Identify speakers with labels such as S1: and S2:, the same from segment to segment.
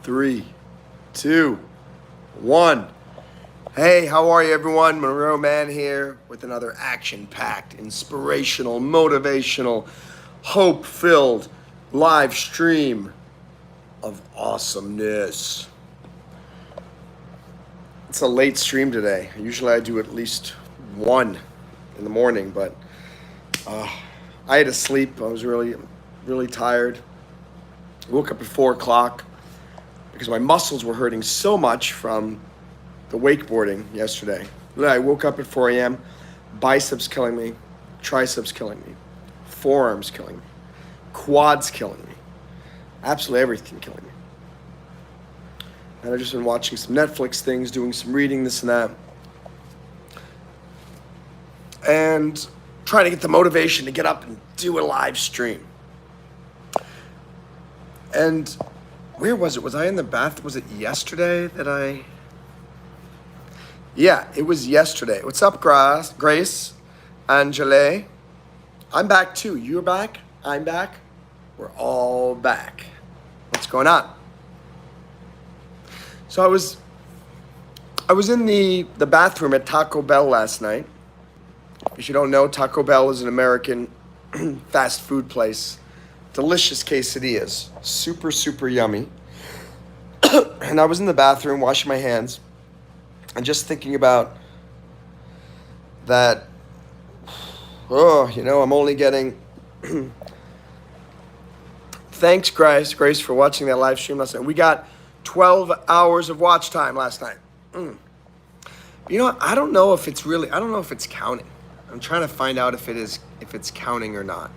S1: 3, 2, 1. Hey, how are you, everyone? MonroeMann here with another action-packed, inspirational, motivational, hope-filled live stream of awesomeness. It's a late stream today. Usually I do at least 1 in the morning, but I had to sleep. I was really tired. I woke up at 4 o'clock because my muscles were hurting so much from the wakeboarding yesterday. I woke up at 4 a.m., biceps killing me, triceps killing me, forearms killing me, quads killing me, absolutely everything killing me. And I've just been watching some Netflix things, doing some reading, this and that, and trying to get the motivation to get up and do a live stream. And where was it? Was I in the bath? Was it yesterday that I... Yeah, it was yesterday. What's up, Grace? Angele? I'm back too. You're back? I'm back? We're all back. What's going on? So I was in the bathroom at Taco Bell last night. If you don't know, Taco Bell is an American fast food place. Delicious quesadillas. Super, super yummy. And I was in the bathroom washing my hands and just thinking about that, I'm only getting... Thanks, Grace, for watching that live stream last night. We got 12 hours of watch time last night. I don't know if it's counting. I'm trying to find out if it's counting or not.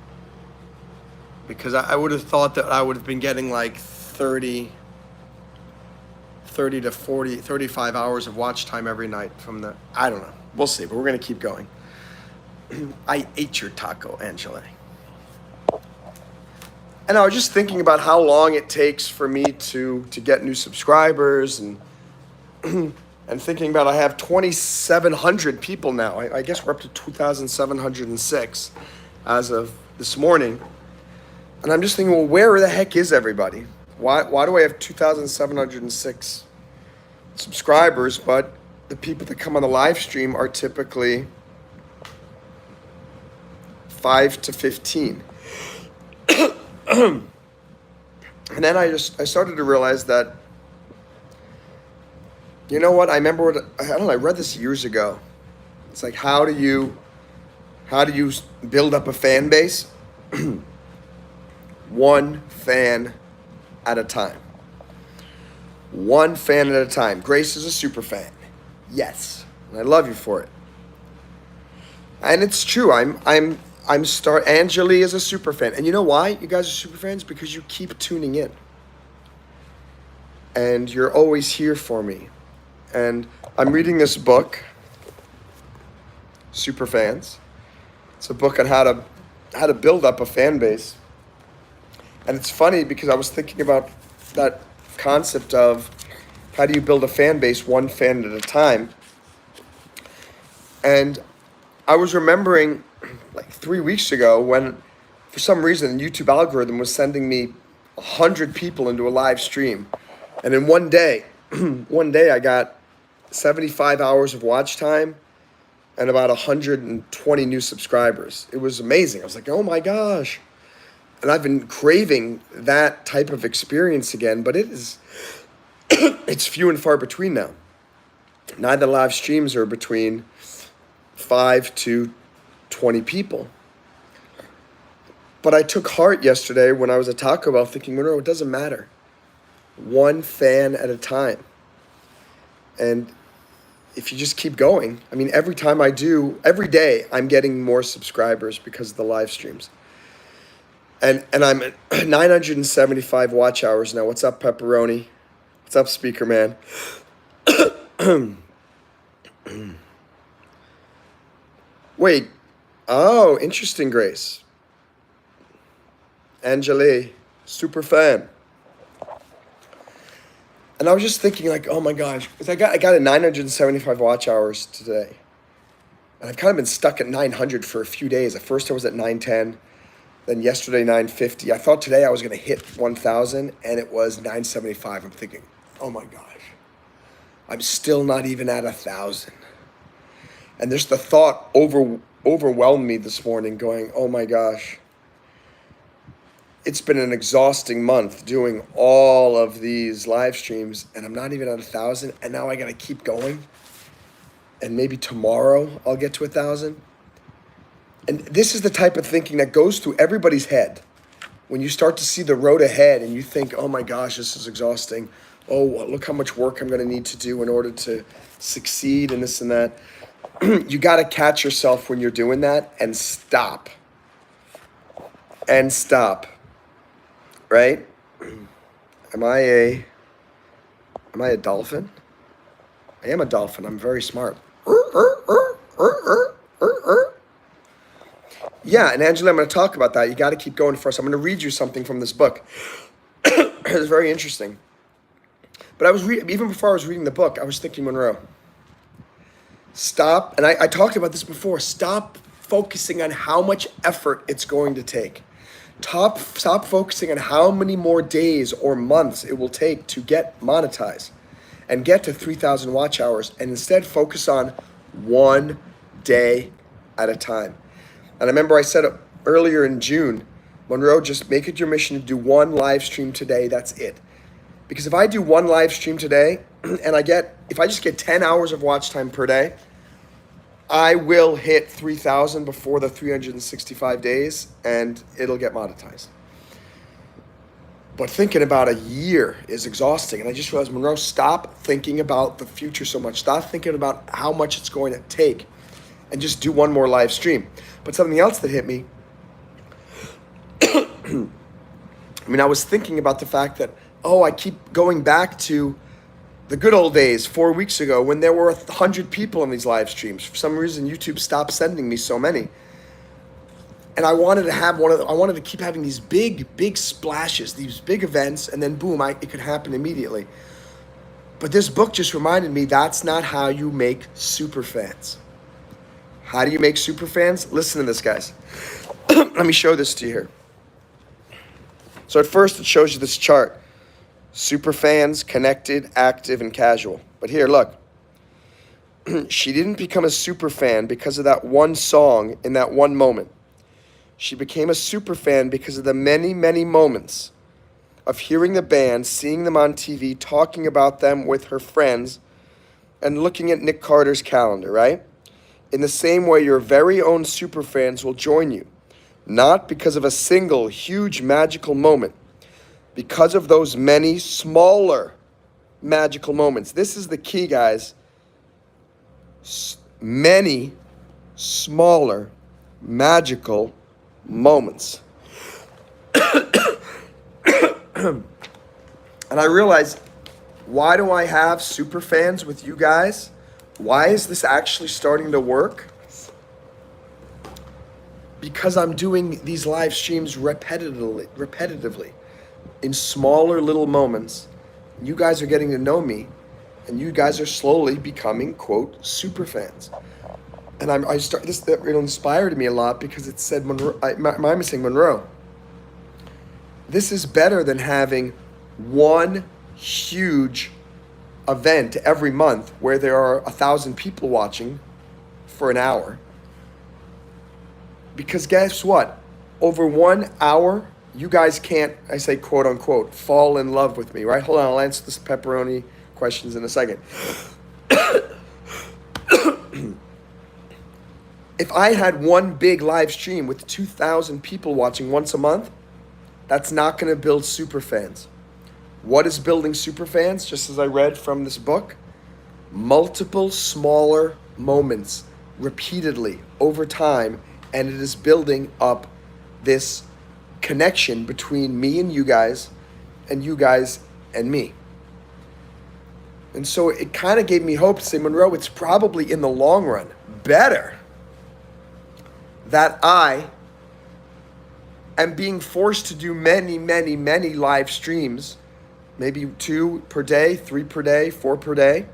S1: Because I would have thought that I would have been getting like 30 to 40, 35 hours of watch time every night from the, I don't know. We'll see, but we're going to keep going. I ate your taco, Angela. And I was just thinking about how long it takes for me to get new subscribers and and thinking about I have 2,700 people now. I guess we're up to 2,706 as of this morning. And I'm just thinking, well, where the heck is everybody? Why do I have 2,706 subscribers, but the people that come on the live stream are typically 5 to 15? And then I started to realize that, you know what? I read this years ago. It's like, how do you build up a fan base? One fan at a time. One fan at a time. Grace is a super fan. Yes. And I love you for it. And it's true. Angeli is a super fan. And you know why you guys are super fans? Because you keep tuning in. And you're always here for me. And I'm reading this book, Superfans. It's a book on how to build up a fan base. And it's funny because I was thinking about that concept of how do you build a fan base one fan at a time. And I was remembering like 3 weeks ago when for some reason the YouTube algorithm was sending me 100 people into a live stream. And in one day I got 75 hours of watch time and about 120 new subscribers. It was amazing. I was like, oh my gosh. And I've been craving that type of experience again, but it's few and far between now. Neither live streams are between 5 to 20 people. But I took heart yesterday when I was at Taco Bell thinking, Monroe, it doesn't matter. One fan at a time. And if you just keep going, every day I'm getting more subscribers because of the live streams. And I'm at 975 watch hours now. What's up, Pepperoni? What's up, Speaker Man? Wait. Oh, interesting, Grace. Angeli, super fan. And I was just thinking, like, oh my gosh, because I got a 975 watch hours today. And I've kind of been stuck at 900 for a few days. At first I was at 910. Then yesterday, 950. I thought today I was going to hit 1,000, and it was 975. I'm thinking, oh my gosh, I'm still not even at 1,000. And just the thought overwhelmed me this morning, going, oh my gosh, it's been an exhausting month doing all of these live streams, and I'm not even at 1,000, and now I got to keep going. And maybe tomorrow I'll get to 1,000. And this is the type of thinking that goes through everybody's head. When you start to see the road ahead and you think, oh my gosh, this is exhausting. Oh, look how much work I'm going to need to do in order to succeed and this and that. You got to catch yourself when you're doing that and stop. And stop. Right? Am I a dolphin? I am a dolphin. I'm very smart. Yeah, and Angela, I'm going to talk about that. You got to keep going first. I'm going to read you something from this book. It's very interesting. But I was even before I was reading the book, I was thinking, Monroe, stop, and I talked about this before, stop focusing on how much effort it's going to take. Stop focusing on how many more days or months it will take to get monetized and get to 3,000 watch hours, and instead focus on one day at a time. And I remember I said earlier in June, Monroe, just make it your mission to do one live stream today. That's it. Because if I do one live stream today and if I just get 10 hours of watch time per day, I will hit 3,000 before the 365 days and it'll get monetized. But thinking about a year is exhausting. And I just realized, Monroe, stop thinking about the future so much. Stop thinking about how much it's going to take and just do one more live stream. But something else that hit me, I was thinking about the fact that, I keep going back to the good old days 4 weeks ago when there were 100 people in these live streams. For some reason, YouTube stopped sending me so many. And I wanted to keep having these big splashes, these big events, and then boom, it could happen immediately. But this book just reminded me that's not how you make superfans. How do you make superfans? Listen to this, guys. Let me show this to you here. So at first it shows you this chart. Superfans, connected, active, and casual. But here, look. She didn't become a superfan because of that one song in that one moment. She became a superfan because of the many, many moments of hearing the band, seeing them on TV, talking about them with her friends, and looking at Nick Carter's calendar, right? In the same way, your very own superfans will join you, not because of a single, huge, magical moment, because of those many smaller magical moments. This is the key, guys. Many smaller magical moments. And I realized, why do I have super fans with you guys? Why is this actually starting to work? Because I'm doing these live streams repetitively in smaller little moments. You guys are getting to know me, and you guys are slowly becoming, quote, super fans. And that really inspired me a lot because it said, Monroe, I'm saying, Monroe, this is better than having one huge event every month where there are 1,000 people watching for an hour. Because guess what? Over 1 hour, you guys can't, I say quote unquote, fall in love with me, right? Hold on, I'll answer this pepperoni questions in a second. If I had one big live stream with 2,000 people watching once a month, that's not going to build super fans. What is building super fans? Just as I read from this book, multiple smaller moments repeatedly over time, and it is building up this connection between me and you guys and me. And so it kind of gave me hope to say, Monroe, it's probably in the long run better that I am being forced to do many, many, many live streams, maybe 2 per day, 3 per day, 4 per day,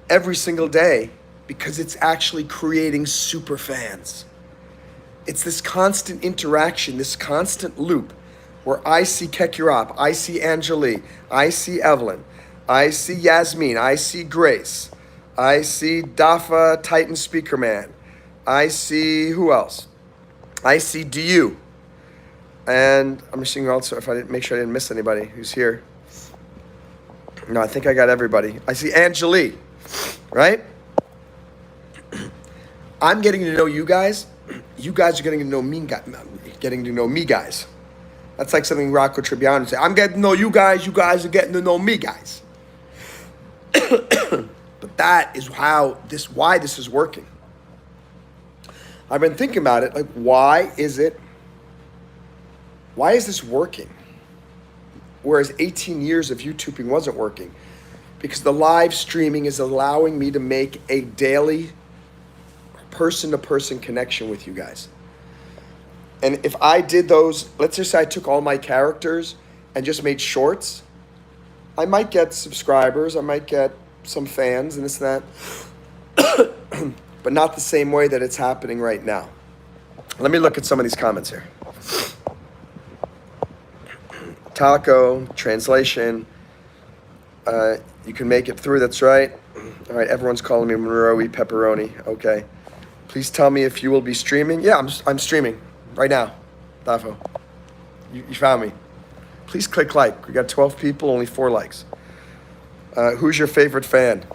S1: every single day, because it's actually creating super fans. it's this constant interaction, this constant loop where I see Kekurap, I see Angelique, I see Evelyn, I see Yasmin, I see Grace, I see Dafa Titan Speakerman, I see who else? I see DU. And I'm just seeing also if I didn't make sure I didn't miss anybody who's here. No, I think I got everybody. I see Angelique, right? I'm getting to know you guys. You guys are getting to know me, guys. That's like something Rocco Tribbiani would say. I'm getting to know you guys are getting to know me, guys. But that is why this is working. I've been thinking about it, like why is this working? Whereas 18 years of YouTubing wasn't working. Because the live streaming is allowing me to make a daily person-to-person connection with you guys. And if I did those, let's just say I took all my characters and just made shorts, I might get subscribers, I might get some fans and this and that, but not the same way that it's happening right now. Let me look at some of these comments here. Taco, translation, you can make it through, that's right. All right, everyone's calling me Monroe Pepperoni, okay. Please tell me if you will be streaming. Yeah, I'm streaming right now, Dafo. You found me. Please click like. We got 12 people, only 4 likes. Who's your favorite fan?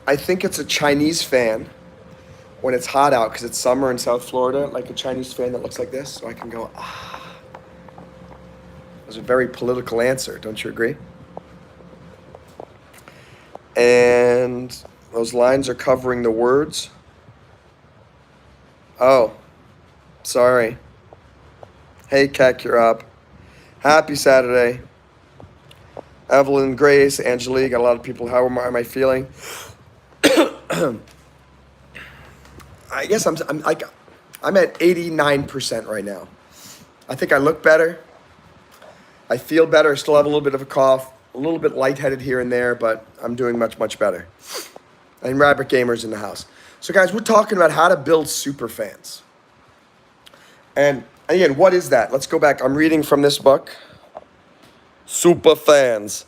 S1: I think it's a Chinese fan when it's hot out because it's summer in South Florida, like a Chinese fan that looks like this, so I can go, ah. That was a very political answer, don't you agree? And those lines are covering the words. Oh, sorry. Hey, Keck, you're up. Happy Saturday. Evelyn, Grace, Angelique, got a lot of people. How am I feeling? I guess I'm at 89% right now. I think I look better. I feel better. I still have a little bit of a cough, a little bit lightheaded here and there, but I'm doing much, much better. And Rabbit Gamer's in the house. So guys, we're talking about how to build super fans. And again, what is that? Let's go back. I'm reading from this book, Superfans.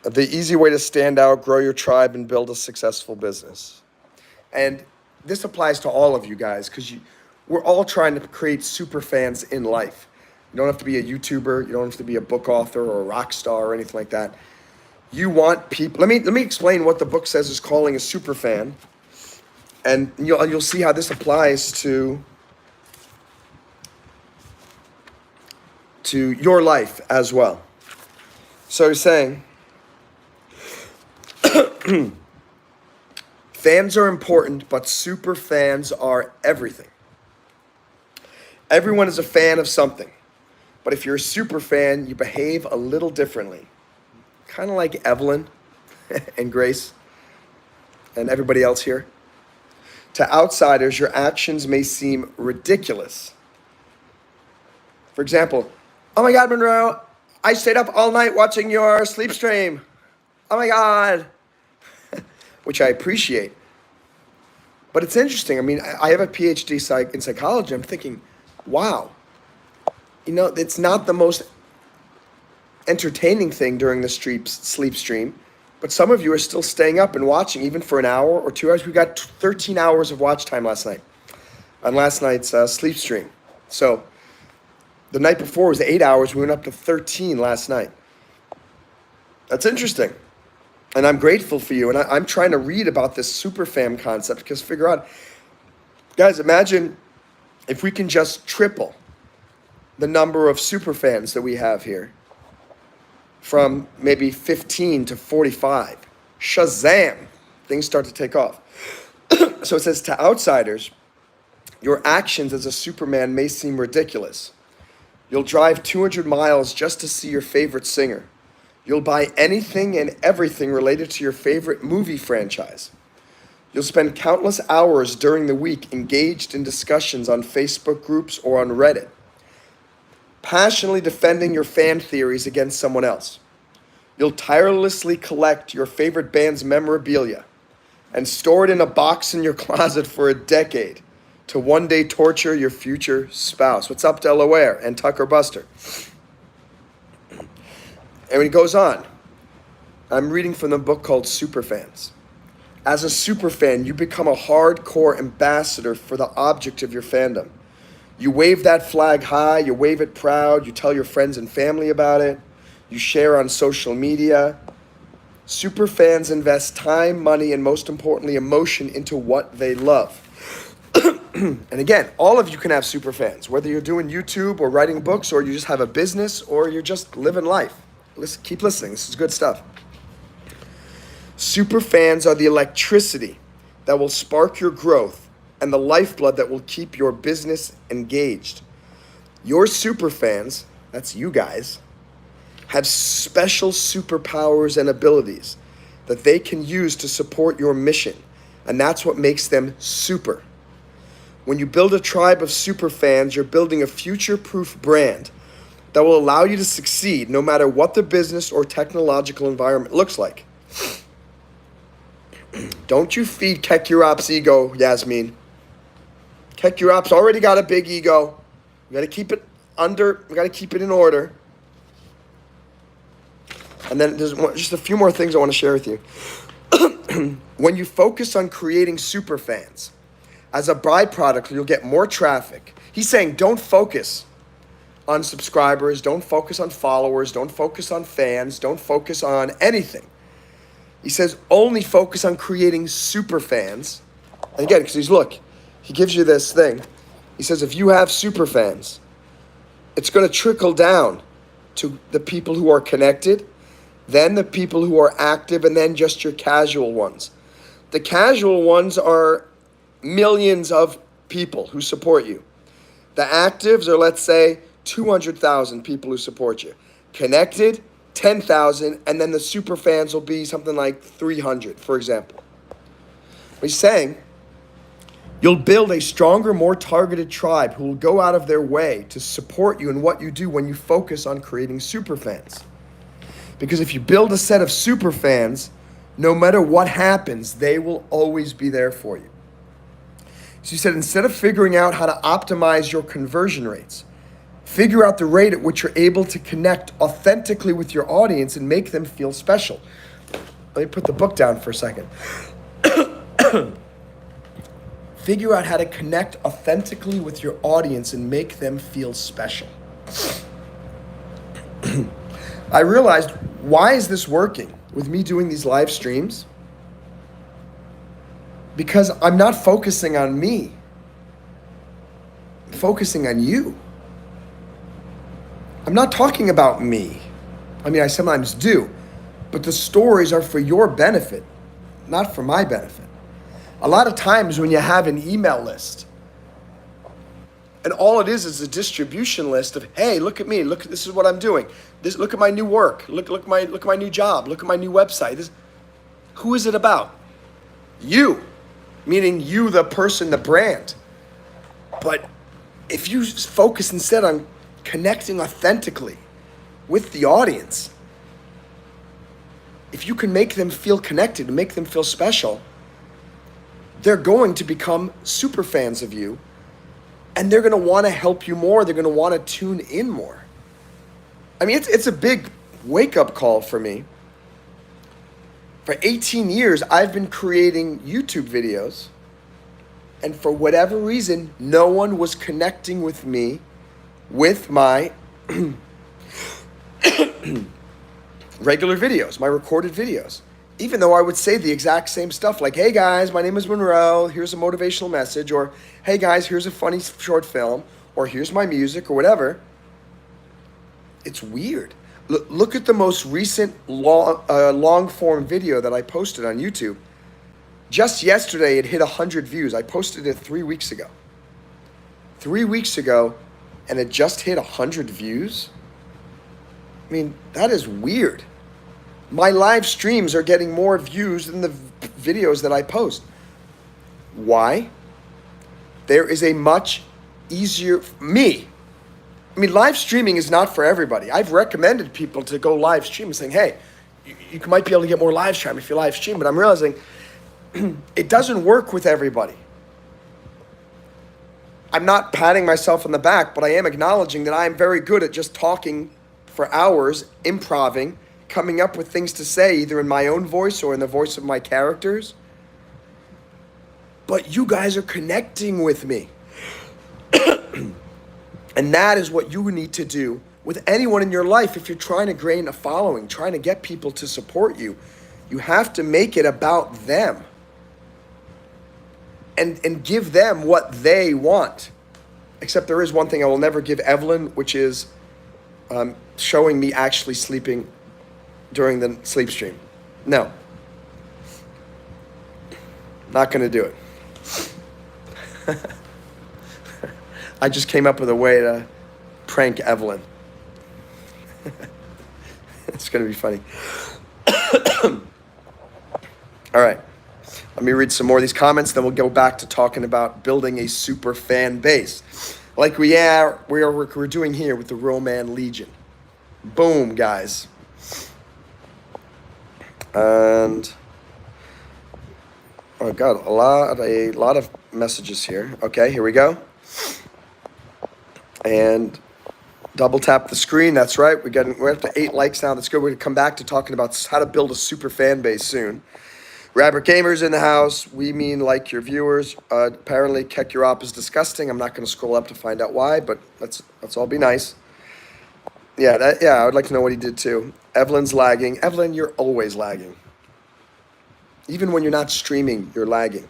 S1: The easy way to stand out, grow your tribe, and build a successful business. And this applies to all of you guys because we're all trying to create super fans in life. You don't have to be a YouTuber. You don't have to be a book author or a rock star or anything like that. You want people. Let me explain what the book says is calling a super fan, and you'll see how this applies to your life as well. So he's saying, fans are important, but super fans are everything. Everyone is a fan of something, but if you're a super fan, you behave a little differently. Kind of like Evelyn and Grace and everybody else here. To outsiders, your actions may seem ridiculous. For example, oh my God, Monroe, I stayed up all night watching your sleep stream. Oh my God. Which I appreciate. But it's interesting. I mean, I have a PhD in psychology. I'm thinking, wow, it's not the most entertaining thing during the sleep stream, but some of you are still staying up and watching even for an hour or 2 hours. We got 13 hours of watch time last night on last night's sleep stream. So the night before was 8 hours. We went up to 13 last night. That's interesting. And I'm grateful for you. And I'm trying to read about this super fam concept because figure out, guys, imagine if we can just triple the number of super fans that we have here from maybe 15 to 45. Shazam! Things start to take off. So it says, to outsiders, your actions as a Superman may seem ridiculous. You'll drive 200 miles just to see your favorite singer. You'll buy anything and everything related to your favorite movie franchise. You'll spend countless hours during the week engaged in discussions on Facebook groups or on Reddit, passionately defending your fan theories against someone else. You'll tirelessly collect your favorite band's memorabilia and store it in a box in your closet for a decade to one day torture your future spouse. What's up, Delaware and Tucker Buster? And he goes on. I'm reading from the book called Superfans. As a superfan, you become a hardcore ambassador for the object of your fandom. You wave that flag high, you wave it proud, you tell your friends and family about it, you share on social media. Superfans invest time, money, and most importantly, emotion into what they love. And again, all of you can have superfans, whether you're doing YouTube or writing books or you just have a business or you're just living life. Listen, keep listening, this is good stuff. Superfans are the electricity that will spark your growth and the lifeblood that will keep your business engaged. Your superfans, that's you guys, have special superpowers and abilities that they can use to support your mission, and that's what makes them super. When you build a tribe of superfans, you're building a future-proof brand that will allow you to succeed no matter what the business or technological environment looks like. Don't you feed Kekurap's ego, Yasmin. Kekurap's already got a big ego. We got to keep it in order. And then there's just a few more things I want to share with you. When you focus on creating superfans, as a byproduct, you'll get more traffic. He's saying don't focus on subscribers, don't focus on followers, don't focus on fans, don't focus on anything. He says only focus on creating superfans. And again, because he gives you this thing. He says if you have superfans, it's going to trickle down to the people who are connected, then the people who are active, and then just your casual ones. The casual ones are millions of people who support you. The actives are, let's say, 200,000 people who support you. Connected, 10,000, and then the super fans will be something like 300, for example. He's saying you'll build a stronger, more targeted tribe who will go out of their way to support you in what you do when you focus on creating super fans. Because if you build a set of super fans, no matter what happens, they will always be there for you. So he said, instead of figuring out how to optimize your conversion rates, figure out the rate at which you're able to connect authentically with your audience and make them feel special. Let me put the book down for a second. Figure out how to connect authentically with your audience and make them feel special. I realized, why is this working with me doing these live streams? Because I'm not focusing on me. I'm focusing on you. I'm not talking about me. I mean, I sometimes do, but the stories are for your benefit, not for my benefit. A lot of times when you have an email list, and all it is a distribution list of, hey, look at me, this is what I'm doing. Look at my new work. Look at my new job. Look at my new website. Who is it about? You, meaning you, the person, the brand. But if you focus instead on connecting authentically with the audience, if you can make them feel connected and make them feel special, they're going to become super fans of you, and they're going to want to help you more. They're going to want to tune in more. I mean, it's a big wake-up call for me. For 18 years, I've been creating YouTube videos, and for whatever reason, no one was connecting with me with my regular videos, my recorded videos. Even though I would say the exact same stuff, like, hey guys, my name is Monroe, here's a motivational message, or hey guys, here's a funny short film, or here's my music, or whatever. It's weird. Look at the most recent long form video that I posted on YouTube. Just yesterday, it hit 100 views. I posted it 3 weeks ago. 3 weeks ago, and it just hit 100 views? I mean, that is weird. My live streams are getting more views than the videos that I post. Why? There is a much easier, I mean, live streaming is not for everybody. I've recommended people to go live stream, saying, hey, you might be able to get more live stream if you live stream, but I'm realizing It doesn't work with everybody. I'm not patting myself on the back, but I am acknowledging that I am very good at just talking for hours, improving, coming up with things to say, either in my own voice or in the voice of my characters. But you guys are connecting with me. And that is what you need to do with anyone in your life if you're trying to gain a following, trying to get people to support you. You have to make it about them. And give them what they want. Except there is one thing I will never give Evelyn, which is showing me actually sleeping during the sleep stream. No. Not going to do it. I just came up with a way to prank Evelyn. It's going to be funny. All right. Let me read some more of these comments, then we'll go back to talking about building a super fan base. Like we're doing here with the RoMann Legion. Boom, guys. And oh God, a lot of messages here. Okay, here we go. And double tap the screen. That's right. We're up to 8 likes now. That's good. We're gonna come back to talking about how to build a super fan base soon. Rabbit Gamers in the house. We mean like your viewers. Apparently, Kek Urop is disgusting. I'm not going to scroll up to find out why, but let's all be nice. Yeah, I would like to know what he did too. Evelyn's lagging. Evelyn, you're always lagging. Even when you're not streaming, you're lagging.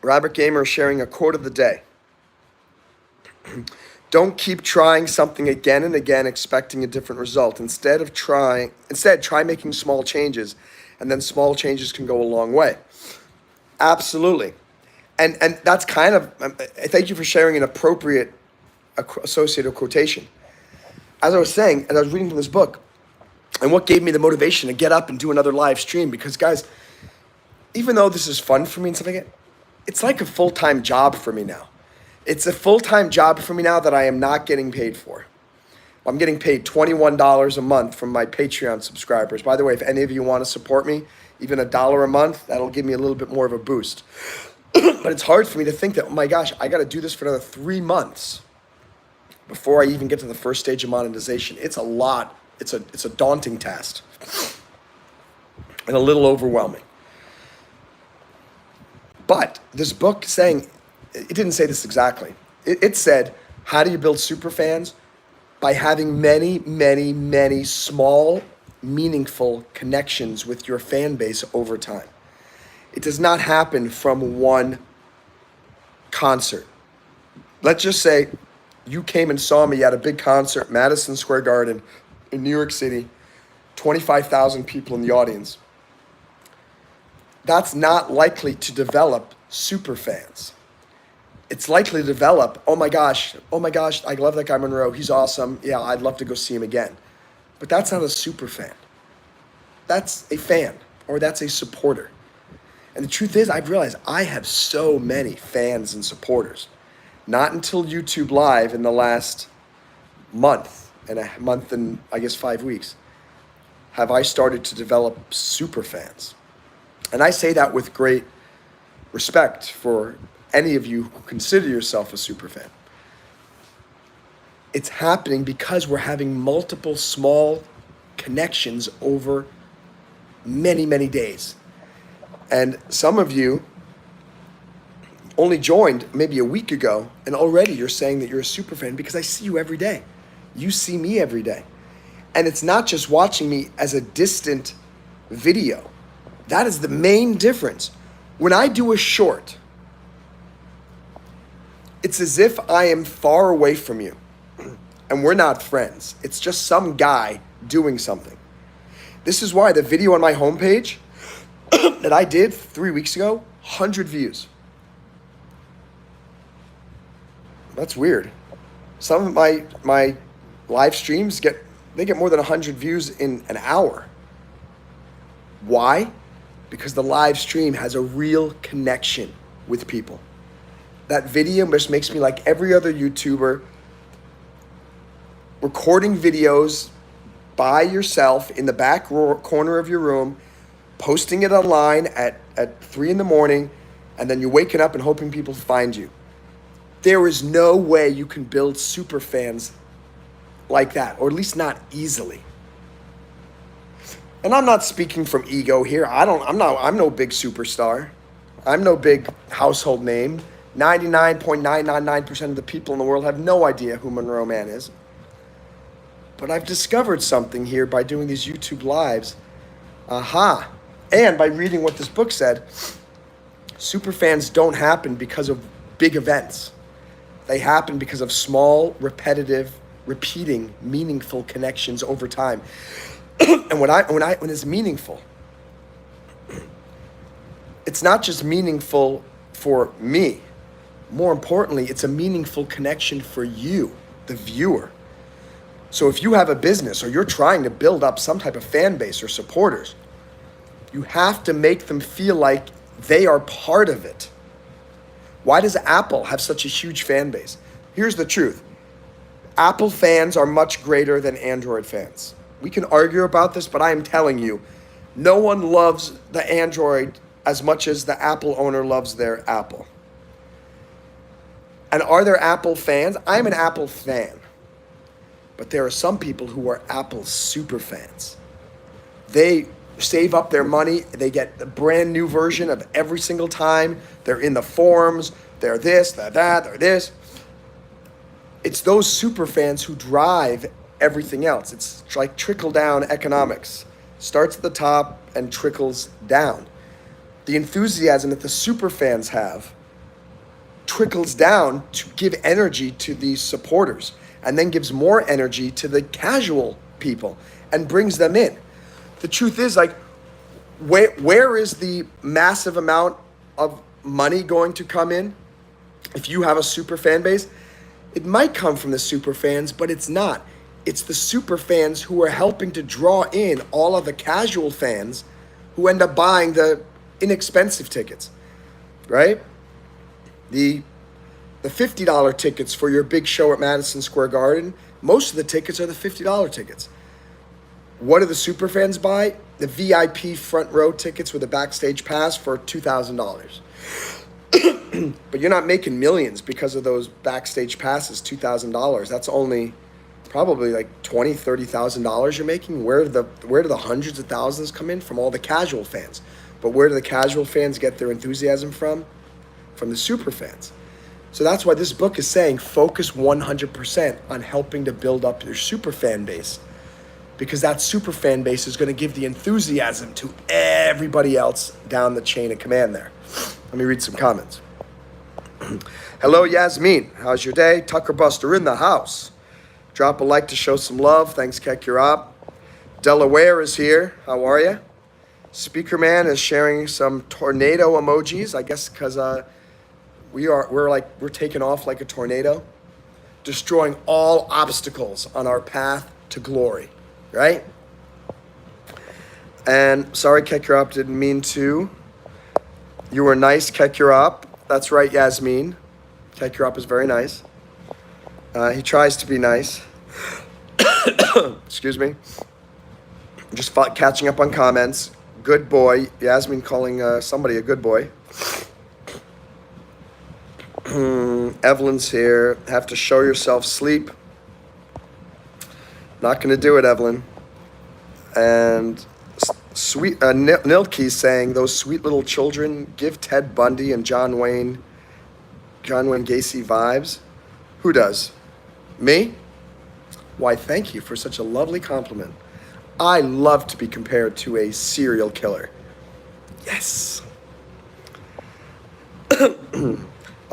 S1: Rabbit Gamer is sharing a quote of the day. Don't keep trying something again and again expecting a different result. Instead, try making small changes, and then small changes can go a long way. Absolutely. And that's kind of, thank you for sharing an appropriate associated quotation. As I was saying, and I was reading from this book, and what gave me the motivation to get up and do another live stream, because guys, even though this is fun for me and stuff like that, it's like a full-time job for me now. It's a full-time job for me now that I am not getting paid for. I'm getting paid $21 a month from my Patreon subscribers. By the way, if any of you want to support me, even $1 a month, that'll give me a little bit more of a boost. But it's hard for me to think that, oh my gosh, I got to do this for another 3 months before I even get to the first stage of monetization. It's a lot. It's a daunting task and a little overwhelming. But this book saying, it didn't say this exactly. It said, how do you build super fans? By having many, many, many small, meaningful connections with your fan base over time. It does not happen from one concert. Let's just say you came and saw me at a big concert, Madison Square Garden in New York City, 25,000 people in the audience. That's not likely to develop super fans. It's likely to develop, oh my gosh, I love that guy Monroe, he's awesome. Yeah, I'd love to go see him again. But that's not a super fan. That's a fan, or that's a supporter. And the truth is, I've realized I have so many fans and supporters. Not until YouTube Live in the last month and I guess 5 weeks, have I started to develop super fans. And I say that with great respect for any of you who consider yourself a super fan. It's happening because we're having multiple small connections over many, many days. And some of you only joined maybe a week ago, and already you're saying that you're a super fan because I see you every day. You see me every day. And it's not just watching me as a distant video. That is the main difference. When I do a short, it's as if I am far away from you and we're not friends. It's just some guy doing something. This is why the video on my homepage that I did 3 weeks ago, 100 views. That's weird. Some of my live streams get more than 100 views in an hour. Why? Because the live stream has a real connection with people. That video just makes me like every other YouTuber, recording videos by yourself in the back corner of your room, posting it online at 3 in the morning, and then you're waking up and hoping people find you. There is no way you can build super fans like that, or at least not easily. And I'm not speaking from ego here. I'm no big superstar. I'm no big household name. 99.999% of the people in the world have no idea who MonroeMann is. But I've discovered something here by doing these YouTube lives. And by reading what this book said, superfans don't happen because of big events. They happen because of small, repetitive, repeating, meaningful connections over time. And when it's meaningful, it's not just meaningful for me. More importantly, it's a meaningful connection for you, the viewer. So if you have a business or you're trying to build up some type of fan base or supporters, you have to make them feel like they are part of it. Why does Apple have such a huge fan base? Here's the truth. Apple fans are much greater than Android fans. We can argue about this, but I am telling you, no one loves the Android as much as the Apple owner loves their Apple. And are there Apple fans? I'm an Apple fan. But there are some people who are Apple super fans. They save up their money. They get a brand new version of every single time. They're in the forums. They're this, they're that, they're this. It's those super fans who drive everything else. It's like trickle-down economics. Starts at the top and trickles down. The enthusiasm that the super fans have trickles down to give energy to these supporters, and then gives more energy to the casual people and brings them in. The truth is, like, where is the massive amount of money going to come in? If you have a super fan base, it might come from the super fans, but it's not. It's the super fans who are helping to draw in all of the casual fans who end up buying the inexpensive tickets, right? The $50 tickets for your big show at Madison Square Garden, most of the tickets are the $50 tickets. What do the super fans buy? The VIP front row tickets with a backstage pass for $2,000. But you're not making millions because of those backstage passes, $2,000. That's only probably like $20,000, $30,000 you're making. Where do the hundreds of thousands come in? From all the casual fans. But where do the casual fans get their enthusiasm from? From the super fans. So that's why this book is saying focus 100% on helping to build up your super fan base, because that super fan base is going to give the enthusiasm to everybody else down the chain of command there. Let me read some comments. Hello, Yasmin. How's your day? Tucker Buster in the house. Drop a like to show some love. Thanks, Kekurop. Delaware is here. How are you? Speakerman is sharing some tornado emojis, I guess because we're taking off like a tornado, destroying all obstacles on our path to glory, right? And sorry, Kekurop, didn't mean to. You were nice, Kekurop. That's right, Yasmin. Kekurop is very nice. He tries to be nice. Excuse me. Just catching up on comments. Good boy. Yasmin calling somebody a good boy. Evelyn's here. Have to show yourself sleep. Not going to do it, Evelyn. And sweet Nilke's saying those sweet little children give Ted Bundy and John Wayne Gacy vibes. Who does? Me? Why, thank you for such a lovely compliment. I love to be compared to a serial killer. Yes.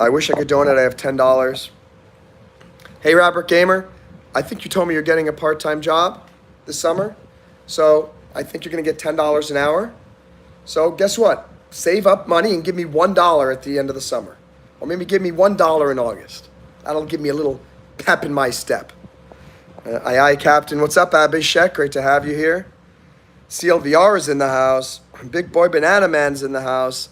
S1: I wish I could donate. I have $10. Hey, Robert Gamer. I think you told me you're getting a part-time job this summer. So I think you're going to get $10 an hour. So guess what? Save up money and give me $1 at the end of the summer. Or maybe give me $1 in August. That'll give me a little pep in my step. Aye, Captain. What's up, Abhishek? Great to have you here. CLVR is in the house. Big Boy Banana Man's in the house.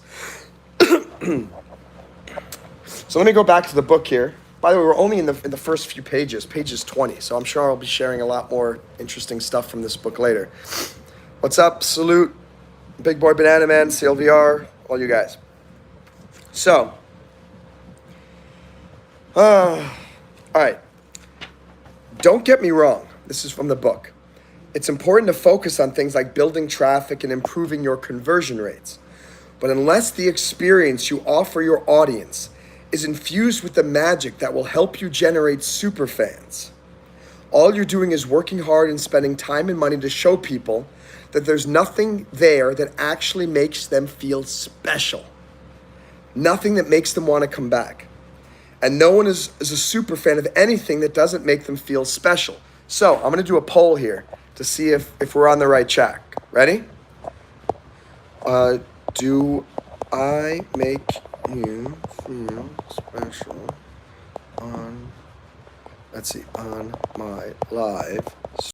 S1: So let me go back to the book here. By the way, we're only in the first few pages, pages 20. So I'm sure I'll be sharing a lot more interesting stuff from this book later. What's up? Salute, Big Boy Banana Man, CLVR, all you guys. So, all right. Don't get me wrong. This is from the book. It's important to focus on things like building traffic and improving your conversion rates. But unless the experience you offer your audience is infused with the magic that will help you generate superfans, all you're doing is working hard and spending time and money to show people that there's nothing there that actually makes them feel special. Nothing that makes them want to come back. And no one is a super fan of anything that doesn't make them feel special. So I'm going to do a poll here to see if we're on the right track. Ready? Do I make you feel special on, let's see, on my live